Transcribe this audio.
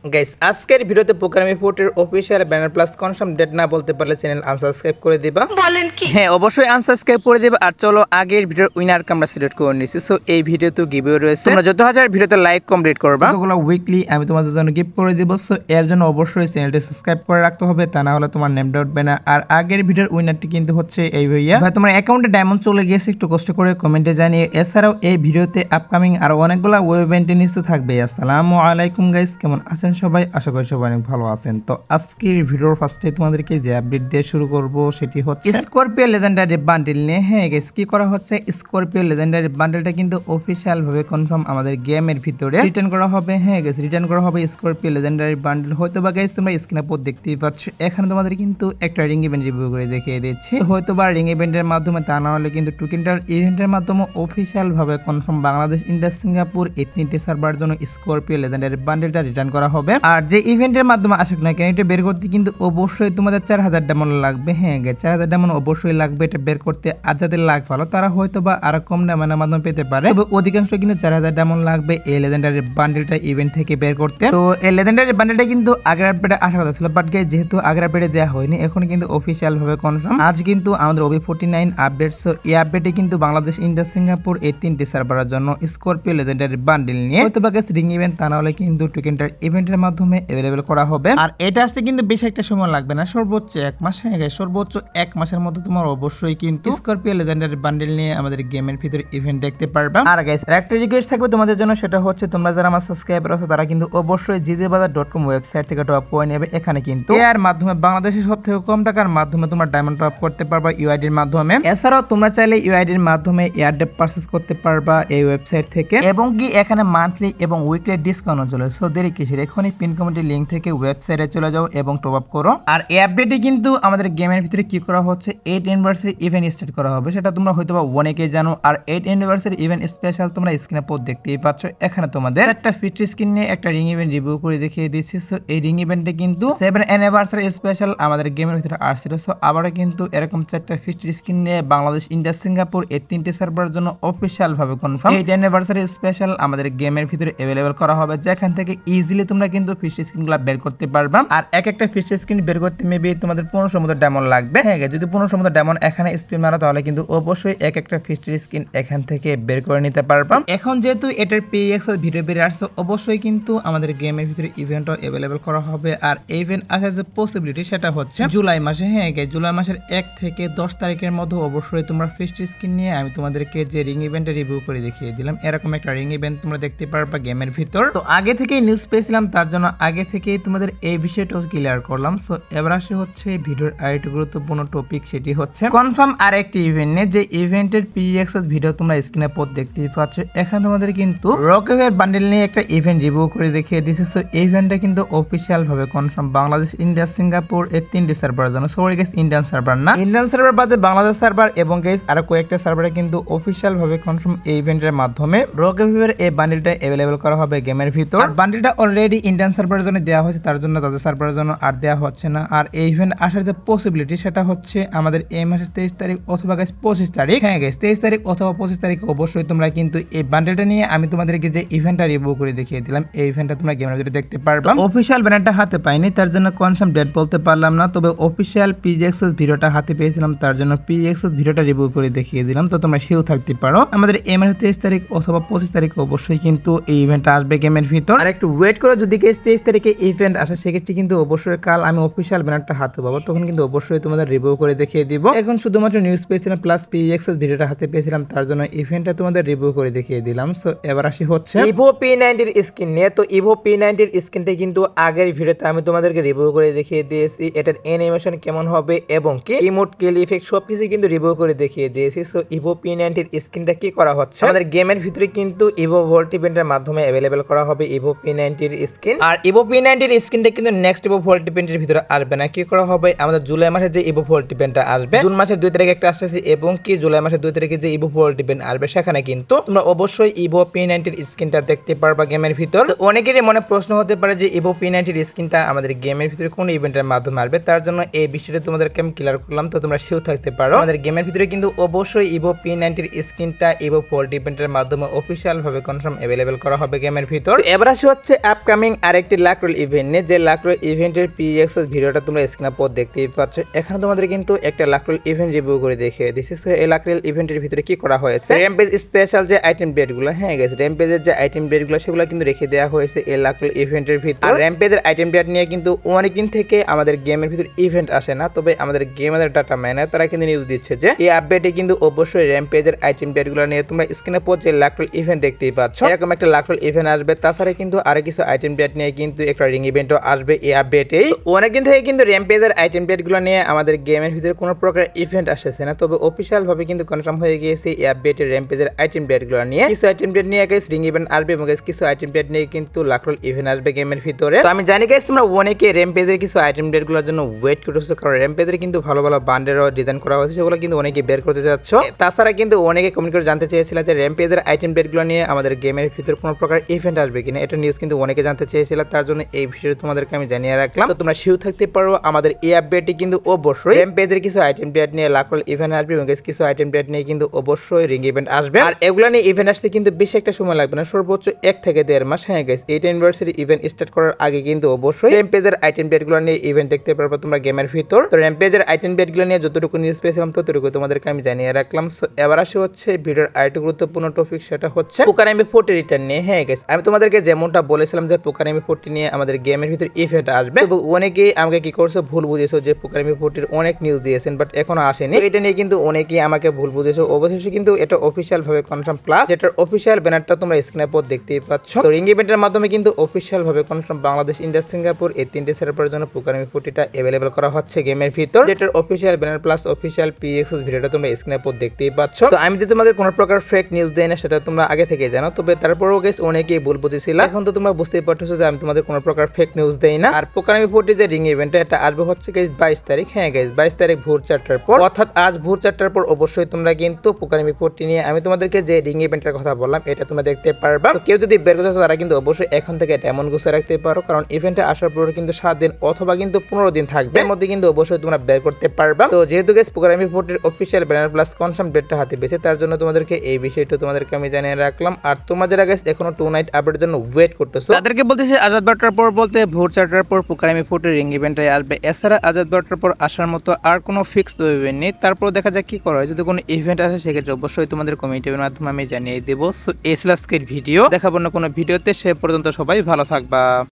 Guys আজকের ভিডিওতে programming পোর্টের official banner plus confirm date না বলতে পারলে চ্যানেল আনসাবস্ক্রাইব করে দিবা। বলেন কি? হ্যাঁ, অবশ্যই আনসাবস্ক্রাইব করে দিবা। আর চলো আগের ভিডিওর উইনার আমরা সিলেক্ট করে নিছি। সো এই ভিডিওতে গিভওয়ে রয়েছে, তোমরা যত হাজার ভিডিওতে লাইক কমপ্লিট করবা ততগুলো উইকলি আমি তোমাদের জন্য গিফট করে দেব। সো এর জন্য অবশ্যই চ্যানেলটি সাবস্ক্রাইব করে রাখতে হবে, তা না হলে তোমার নেমটা উঠবে না। আর আগের ভিডিওর উইনারটি কিন্তু হচ্ছে এই ভাইয়া। ভাই তোমার অ্যাকাউন্টে ডায়মন্ড চলে গিয়েছে, একটু কষ্ট করে কমেন্টে জানিয়ে। এছাড়াও এই ভিডিওতে আপকামিং আরো অনেকগুলো ওয়েব ইভেন্ট নিউজ থাকবে। আসসালামু আলাইকুম গাইস, কেমন আছেন সবাই? আশা করি সবাই অনেক ভালো আছেন। তো আজকের ভিডিওর ফার্স্টে তোমাদেরকে যে আপডেট দিয়ে শুরু করব সেটি হচ্ছে স্করপিও লেজেন্ডারি বান্ডেল নিয়ে। হ্যাঁ গাইস, কি করা হচ্ছে, স্করপিও লেজেন্ডারি বান্ডেলটা কিন্তু অফিশিয়াল ভাবে কনফার্ম আমাদের গেমের ভিতরে রিটার্ন করা হবে। হ্যাঁ গাইস, রিটার্ন করা হবে স্করপিও লেজেন্ডারি বান্ডেল। হয়তো বা গাইস তোমরা স্ক্রিনে পর দেখতেই পাচ্ছ, এখানে তোমাদের কিন্তু একটা রিং ইভেন্ট রিভিউ করে দেখিয়ে দিচ্ছি। হয়তো বা রিং ইভেন্টের মাধ্যমে, তা না হলে কিন্তু টুকেনটার ইভেন্টের মাধ্যমে অফিশিয়াল ভাবে কনফার্ম বাংলাদেশ, ইন্ডিয়া, সিঙ্গাপুর এই তিনটি সার্ভার জন্য স্করপিও লেজেন্ডারি বান্ডেলটা রিটার্ন করা হবে। আর যে ইভেন্টের মাধ্যমে আসুক না কেন, এটা বের করতে কিন্তু অবশ্যই তোমাদের 4000 ডায়মন্ড লাগবে। হ্যাঁ গাইস, 4000 ডায়মন্ড অবশ্যই লাগবে এটা বের করতে। আর যাদের লাখ ভালো তারা হয়তো বা আরো কম ডায়মন্ডের মাধ্যমে পেতে পারে, তবে অধিকাংশ কিন্তু 4000 ডায়মন্ড লাগবে এই লেজেন্ডারি বান্ডেলটা ইভেন্ট থেকে বের করতে। তো এই লেজেন্ডারি বান্ডেলটা কিন্তু আগের আপডেটে আসার কথা ছিল, বাট গাইস যেহেতু আগের আপডেটে দেওয়া হয়নি, এখন কিন্তু অফিশিয়াল ভাবে কনফার্ম। আজ কিন্তু আমাদের OB49 আপডেট। সো এই আপডেটে কিন্তু বাংলাদেশ, ইন্ডিয়া, সিঙ্গাপুর এই তিনটি সার্ভারের জন্য স্করপিও লেজেন্ডারি বান্ডেল নিয়ে হয়তো বা গাইস রিং ইভেন্ট, তা না হলে কিন্তু টোকেনটার ইভেন্টের মাধ্যমে अवेलेबल করা হবে। আর এটা আসতে কিন্তু বেশি একটা সময় লাগবে না, সর্বোচ্চ 1 মাস। হ্যাঁ গাইস, সর্বোচ্চ 1 মাসের মধ্যে তোমার অবশ্যই কিন্তু স্করপিও লেজেন্ডারি বান্ডেল নিয়ে আমাদের গেমের ভিতরে ইভেন্ট দেখতে পারবা। আর গাইস আরেকটা রিকোয়েস্ট থাকবে তোমাদের জন্য, সেটা হচ্ছে তোমরা যারা আমার সাবস্ক্রাইবার আছো তারা কিন্তু অবশ্যই জিজেবাজার.com ওয়েবসাইট থেকে টপ পয়েন্ট নেবে। এখানে কিন্তু এর মাধ্যমে বাংলাদেশের সবথেকে কম টাকার মাধ্যমে তোমরা ডায়মন্ড টপ করতে পারবা ইউআইডির মাধ্যমে। এছাড়াও তোমরা চাইলে ইউআইডির মাধ্যমে এয়ারড্রপ পারচেজ করতে পারবা এই ওয়েবসাইট থেকে, এবং কি এখানে মান্থলি এবং উইকলি ডিসকাউন্ট চলে। সো দেরি কিসের, এখনই পিন কমেন্টের লিংক থেকে ওয়েবসাইটে চলে যাও এবং টপ আপ করো। আর এই আপডেটে কিন্তু আমাদের গেমের ভিতরে কি করা হচ্ছে, 8 অ্যানিভার্সারি ইভেন্ট স্টার্ট করা হবে। সেটা তোমরা হয়তোবা অনেকেই জানো। আর 8 অ্যানিভার্সারি ইভেন্ট স্পেশাল তোমরা স্ক্রিনে পর দেখতেই পাচ্ছ। এখানে তোমাদের একটা ফিচার স্ক্রিন নিয়ে একটা রিং ইভেন্ট রিভিউ করে দেখিয়ে দিচ্ছি। সো এই রিং ইভেন্টে কিন্তু 7 অ্যানিভার্সারি স্পেশাল আমাদের গেমের ভিতরে আসছিল। সো আবারও কিন্তু এরকম চারটা ফিচার স্ক্রিন নিয়ে বাংলাদেশ, ইন্ডিয়া, সিঙ্গাপুর এই তিনটি সার্ভারের জন্য অফিশিয়াল ভাবে কনফার্ম 8 অ্যানিভার্সারি স্পেশাল আমাদের গেমের ভিতরে अवेलेबल করা হবে, যেখান থেকে ইজিলি তোমরা কিন্তু ফিচার স্ক্রিনগুলো বের করতে পারবা। আর এক একটা ফিচার স্ক্রিন বের করতে মেবি তোমাদের 1500 মতো ডায়মন্ড লাগবে। হ্যাঁ, যদি 1500 মতো ডায়মন্ড এখানে স্পিন মারো তাহলে কিন্তু অবশ্যই এক একটা ফিচার স্ক্রিন এখান থেকে বের করে নিতে পারবা। এখন যেহেতু এটার PX ভিডিও বের আসছে, অবশ্যই কিন্তু আমাদের গেমের ভিতরে ইভেন্টও अवेलेबल করা হবে। আর ইভেন্ট আসার যে পসিবিলিটি সেটা হচ্ছে জুলাই মাসে। হ্যাঁ, জুলাই মাসের 1 থেকে 10 তারিখের মধ্যে অবশ্যই তোমরা ফিচার স্ক্রিন নিয়ে আমি তোমাদেরকে যে রিং ইভেন্টে রিভিউ করে দেখিয়ে দিলাম, এরকম একটা রিং ইভেন্ট তোমরা দেখতে পারবা গেমের ভিতর। তো আগে থেকেই নিউজ পেয়েছিলাম, তার জন্য আগে থেকেই তোমাদের এই বিষয়টাও ক্লিয়ার করলাম। সো এবার আসে হচ্ছে ভিডিওর আরেকটি গুরুত্বপূর্ণ টপিক, সেটি হচ্ছে কনফার্ম আরেকটি ইভেন্ট নিয়ে। যে ইভেন্টের PX ভিডিও তোমরা স্ক্রিনে পর দেখতেই পাচ্ছ। এখানে তোমাদের কিন্তু রকওয়ের বান্ডেল নিয়ে একটা ইভেন্ট রিভিউ করে দেখিয়ে দিয়েছে। সো ইভেন্টটা কিন্তু অফিশিয়াল ভাবে কনফার্ম বাংলাদেশ, ইন্ডিয়া, সিঙ্গাপুর এই তিনটি সার্ভারের জন্য। সরি গাইস, ইন্ডিয়ান সার্ভার না, ইন্ডিয়ান সার্ভার বাদে বাংলাদেশ সার্ভার এবং গাইস আরো কয়েকটা সার্ভারে কিন্তু অফিশিয়াল ভাবে কনফার্ম এই ইভেন্টের মাধ্যমে রকওয়ের এই বান্ডেলটা अवेलेबल করা হবে গেমের ভিতর। আর বান্ডেলটা অলরেডি ইন্ডিয়ান সার্ভারের জন্য দেওয়া হয়েছে, তার জন্য তাদের সার্ভারের জন্য আর দেওয়া হচ্ছে না। আর এই ইভেন্ট আসার যে পসিবিলিটি সেটা হচ্ছে আমাদের এই মাসের 23 তারিখ অথবা গাইস 25 তারিখ। হ্যাঁ গাইস, 23 তারিখ অথবা 25 তারিখ অবশ্যই তোমরা কিন্তু এই বান্ডেলটা নিয়ে আমি তোমাদেরকে যে ইভেন্টটা রিভিউ করে দেখিয়ে দিলাম, এই ইভেন্টটা তোমরা গেমের ভিতরে দেখতে পারবা। অফিশিয়াল ব্যানারটা হাতে পাইনি, তার জন্য কনফার্ম ডেট বলতে পারলাম না, তবে অফিশিয়াল PX ভিডিওটা হাতে পেয়েছিলাম, তার জন্য PX ভিডিওটা রিভিউ করে দেখিয়ে দিলাম। তো তোমরা সেও থাকতে পারো। আমাদের এই মাসের 23 তারিখ অথবা 25 তারিখ অবশ্যই কিন্তু এই ইভেন্টটা আসবে গেমের ভিতর। আর একটু ওয়েট করো, যদি গাইস 23 তারিখে ইভেন্ট আসে সেক্ষেত্রে কিন্তু অবশ্যই কাল আমি অফিশিয়াল ব্যানারটা হাতে পাবো, তখন কিন্তু অবশ্যই তোমাদের রিভিউ করে দেখিয়ে দিব। এখন শুধুমাত্র নিউজ পেয়েছিলাম প্লাস PX ভিডিওটা হাতে পেয়েছিলাম, তার জন্য ইভেন্টটা তোমাদের রিভিউ করে দেখিয়ে দিলাম। সো এবার আসি হচ্ছে ইভো P90 এর স্কিন নিয়ে। তো ইভো P90 এর স্কিনটা কিন্তু আগের ভিডিওতে আমি তোমাদেরকে রিভিউ করে দেখিয়ে দিয়েছি, এটার অ্যানিমেশন কেমন হবে এবং কি ইমোট, কিল ইফেক্ট সবকিছু কিন্তু রিভিউ করে দেখিয়ে দিয়েছি। সো ইভো P90 এর স্কিনটা কি করা হচ্ছে, আমাদের গেমের ভিতরে কিন্তু ইভো ভোল্ট ইভেন্টের মাধ্যমে अवेलेबल করা হবে ইভো P90 এর স্কিন। আর ইভো P90 এর স্কিনটা কিন্তু নেক্সট ইভো ভোল্ট ইভেন্টের ভিতরে আসবে না, কি করা হবে আমাদের জুলাই মাসে যে ইভো ভোল্ট ইভেন্টটা আসবে, জুন মাসের 2 তারিখে একটা আসছে এবং কি জুলাই মাসের 2 তারিখে যে ইভো ভোল্ট ইভেন্ট আসবে, সেখানে কিন্তু তোমরা অবশ্যই ইভো P90 এর স্কিনটা দেখতে পারবা গেমের ভিতর। অনেকেরই মনে প্রশ্ন হতে পারে যে ইভো P90 এর স্কিনটা আমাদের গেমের ভিতরে কোন ইভেন্টের মাধ্যমে আসবে, তার জন্য এই বিষয়টা তোমাদেরকে আমি ক্লিয়ার করলাম। তো তোমরা সেও থাকতে পারো। আমাদের গেমের ভিতরে কিন্তু অবশ্যই ইভো P90 এর স্কিনটা ইভো ভোল্ট ইভেন্টের মাধ্যমে অফিশিয়াল ভাবে কনফার্ম अवेलेबल করা হবে গেমের ভিতর। এবার আসে হচ্ছে আপকামিং আপকামিং আরেকটি লাক রোল ইভেন্ট নিয়ে, যে লাক রোল ইভেন্টের প্রি-অ্যাক্সেস ভিডিওটা তোমরা স্ক্রিনে পর দেখতেই পাচ্ছ। এখানে তোমাদের কিন্তু একটা লাক রোল ইভেন্ট রিভিউ করে দেখিয়ে দিছি। সো এই লাক রোল ইভেন্টের ভিতরে কি করা হয়েছে, র্যাম্পেজ স্পেশাল যে আইটেম ডেটগুলো, হ্যাঁ গাইস, র্যাম্পেজের যে আইটেম ডেটগুলো সেগুলো কিন্তু রেখে দেওয়া হয়েছে এই লাক রোল ইভেন্টের ভিতর। আর র্যাম্পেজের আইটেম ডেট নিয়ে কিন্তু অনেকদিন থেকে আমাদের গেমের ভিতর ইভেন্ট আসে না, তবে আমাদের গেমের ডাটা মাইনার তারা কিন্তু নিউজ দিচ্ছে যে এই আপডেটে কিন্তু অবশ্যই র্যাম্পেজের আইটেম ডেটগুলো নিয়ে তোমরা স্ক্রিনে পর যে লাক রোল ইভেন্ট দেখতেই পাচ্ছ, এরকম একটা লাক রোল ইভেন্ট আসবে। তাছাড়া কিন্তু আরো কিছু আইটেম ডেট নিয়ে কিন্তু একটা রিং ইভেন্টও আসবে এই আপডেটে। অনেকদিন থেকে কিন্তু র্যাম্পেজের আইটেম ডেটগুলো নিয়ে আমাদের গেমের ভিতরে কোনো প্রকার ইভেন্ট আসছে না, তবে অফিশিয়াল ভাবে কিন্তু কনফার্ম হয়ে গিয়েছে এই আপডেটের র্যাম্পেজের আইটেম ডেটগুলো নিয়ে। কিছু আইটেম ডেট নিয়ে গাইস রিং ইভেন্ট আসবে এবং গাইস কিছু আইটেম ডেট নিয়ে কিন্তু লাক রোল ইভেন্ট আসবে গেমের ভিতরে। তো আমি জানি গাইস তোমরা অনেকে র্যাম্পেজের কিছু আইটেম ডেটগুলোর জন্য ওয়েট করতেছো, কারণ র্যাম্পেজের কিন্তু ভালো ভালো বান্ডেলও ডিজাইন করা হয়েছে, সেগুলো কিন্তু অনেকে বের করতে যাচ্ছ। তাছাড়া কিন্তু অনেকে কমেন্ট করে জানতে চেয়েছিল যে র্যাম্পেজের আইটেম ডেটগুলো নিয়ে আমাদের গেমের ভিতরে কোনো প্রকার ইভেন্ট আসবে কিনা, এটা নিউজ কিন্তু অনেকে জানতে চেয়েছিল, তার জন্য এই ভিডিও তোমাদেরকে আমি জানিয়ে রাখলাম। তো তোমরা শিওর থাকতে পারো আমাদের এই আপডেটে কিন্তু অবশ্যই র্যাম্পেজের কিছু আইটেম ডেট নিয়ে লাক রোল ইভেন্ট আসবে এবং কিছু আইটেম ডেট নিয়ে কিন্তু অবশ্যই রিং ইভেন্ট আসবে। আর এগুলা নিয়ে ইভেন্ট আসতে কিন্তু বেশি একটা সময় লাগবে না, সর্বোচ্চ 1 থেকে 1.5 মাস। হ্যাঁ গাইস, 8 অ্যানিভার্সারি ইভেন্ট স্টার্ট করার আগে কিন্তু অবশ্যই র্যাম্পেজের আইটেম ডেটগুলো নিয়ে ইভেন্ট দেখতে পারবে তোমরা গেমের ভিতর। তো র্যাম্পেজের আইটেম ডেটগুলো নিয়ে যতটুকু নিউজ পেয়েছিলাম ততটুকু তোমাদেরকে আমি জানিয়ে রাখলাম। সো এবার আসে হচ্ছে ভিডিওর আরেকটা গুরুত্বপূর্ণ টপিক, সেটা হচ্ছে পোকার এমবি40 রিটার্ন নিয়ে। হ্যাঁ গাইস, আমি তোমাদেরকে যেমনটা বলেছিলাম যে পোকার এমবি40 নিয়ে আমাদের গেমের ভিতর ইভেন্ট আসবে, তো অনেকেই আমাকে কি করছে ভুল বুঝেছো যে পোকার এমবি40 অনেক নিউজ দিয়েছেন বাট এখনো আসেনি। এটা নিয়ে কিন্তু অনেকেই আমাকে ভুল বুঝেছো। অবশেষে কিন্তু এটা অফিশিয়াল ভাবে কনফার্ম, প্লাস যেটার অফিশিয়াল ব্যানারটা তোমরা স্ক্রিনের পর দেখতেই পাচ্ছ। তো রিং ইভেন্টের মাধ্যমে কিন্তু অফিশিয়াল ভাবে কনফার্ম বাংলাদেশ, ইন্ডিয়া, সিঙ্গাপুর এই 3টে সার্ভারের জন্য পোকার এমবি40টা अवेलेबल করা হচ্ছে গেমের ভিতর, যেটার official banner plus official pre-access ভিডিওটা তোমরা স্ক্রিনের পর দেখতেই পাচ্ছ। তো আমি যে তোমাদের কোনো প্রকার ফেক নিউজ দেই না সেটা তোমরা আগে থেকে জানো, তবে তারপরেও গাইস অনেকেই ভুল বুঝেছিল। এখন তো তোমরা বুঝতেই পারছো যে আমি তোমাদের কোনো প্রকার ফেক নিউজ দেই না। আর পোকার এমবি40 যে রিং ইভেন্টটা এটা আসবে হচ্ছে গাইস 22 তারিখ। হ্যাঁ গাইস, 22 তারিখ ভোর 4টার পর, অর্থাৎ আজ ভোর 4টার পর অবশ্যই তোমরা কিন্তু পোকার এমবি40 নিয়ে আমি তোমাদেরকে যে রিং ইভেন্টের কথা বললাম এটা তোমরা দেখতে পারবা। তো কেউ যদি বের করতে চাও তারা কিন্তু অবশ্যই এখন থেকে এটা এমন গুছিয়ে রাখতে পারো, কারণ ইভেন্টে আসার পর কিন্তু 7 দিন অথবা কিন্তু 15 দিন থাকবে, এর মধ্যে কিন্তু অবশ্যই তোমরা বের করতে পারবা। তো যেহেতু গাইস পোকার এমবি40 অফিশিয়াল ব্যানার প্লাস কনফার্ম ডেটটা হাতে পেয়েছে, তার জন্য তোমাদেরকে এই বিষয়টা তোমাদেরকে আমি জানিয়ে রাখলাম। আর তোমরা যারা গাইস এখনো 2 নাইট আপডেটের জন্য ওয়েট করতেছো তাদেরকে বলতেছি আজাদ বারটার পর বলতে ভোর 4টার পর পোকার এমবি40 রিং ইভেন্টে আসবে। এছাড়া আজাদ বারটার পর আসার মতো আর কোনো ফিক্সড ইভেন্ট নেই। তারপর দেখা যাক কি করা হয়, যদি কোনো ইভেন্ট আসে সেক্ষেত্রে অবশ্যই তোমাদের কমেন্টের মাধ্যমে আমি জানিয়ে দেবো। সো এই ছিল আজকের ভিডিও, দেখাবো না কোনো ভিডিওতে। সে পর্যন্ত সবাই ভালো থাকবা।